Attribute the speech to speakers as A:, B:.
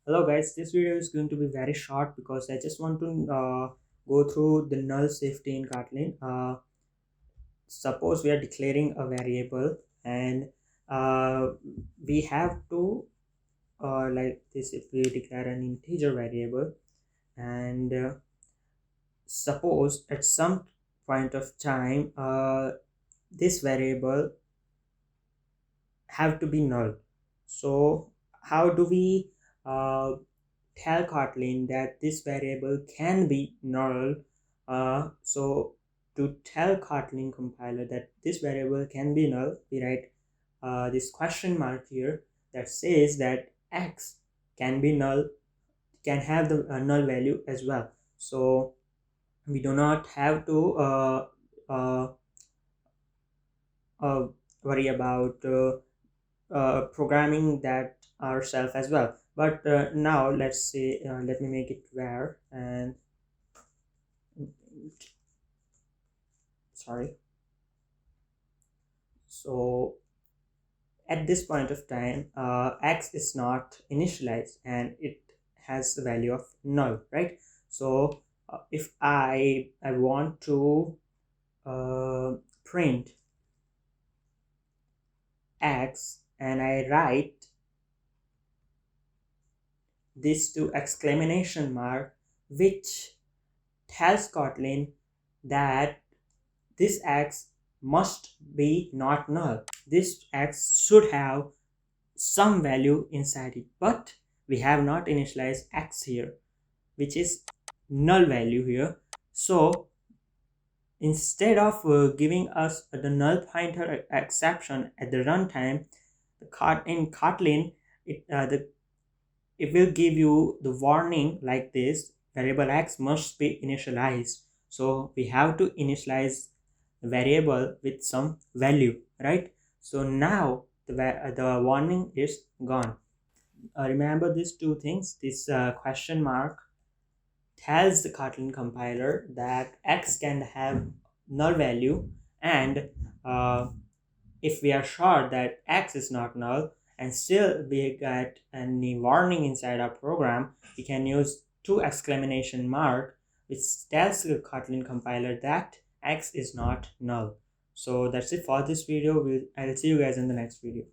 A: Hello guys, this video is going to be very short because I just want to go through the null safety in Kotlin. Suppose we are declaring a variable and uh, we have to like this. If we declare an integer variable and suppose at some point of time this variable have to be null. So how do we uh, tell Kotlin that this variable can be null? So to tell Kotlin compiler that this variable can be null, we write this question mark here that says that x can be null, can have the null value as well. So we do not have to uh, uh, worry about programming that ourselves as well. But now let's say let me make it var and sorry. So at this point of time x is not initialized and it has the value of null, right? So if I want to print x and I write this to exclamation mark, which tells Kotlin that this x must be not null. This x should have some value inside it, but we have not initialized x here, which is null value here. So instead of giving us the null pointer exception at the runtime, in Kotlin, it will give you the warning like this: variable x must be initialized. So we have to initialize the variable with some value, right? So now the warning is gone. Remember these two things. This question mark tells the Kotlin compiler that x can have null value, and uh, if we are sure that x is not null and still we get any warning inside our program, we can use two exclamation mark, which tells the Kotlin compiler that x is not null. So that's it for this video. I'll see you guys in the next video.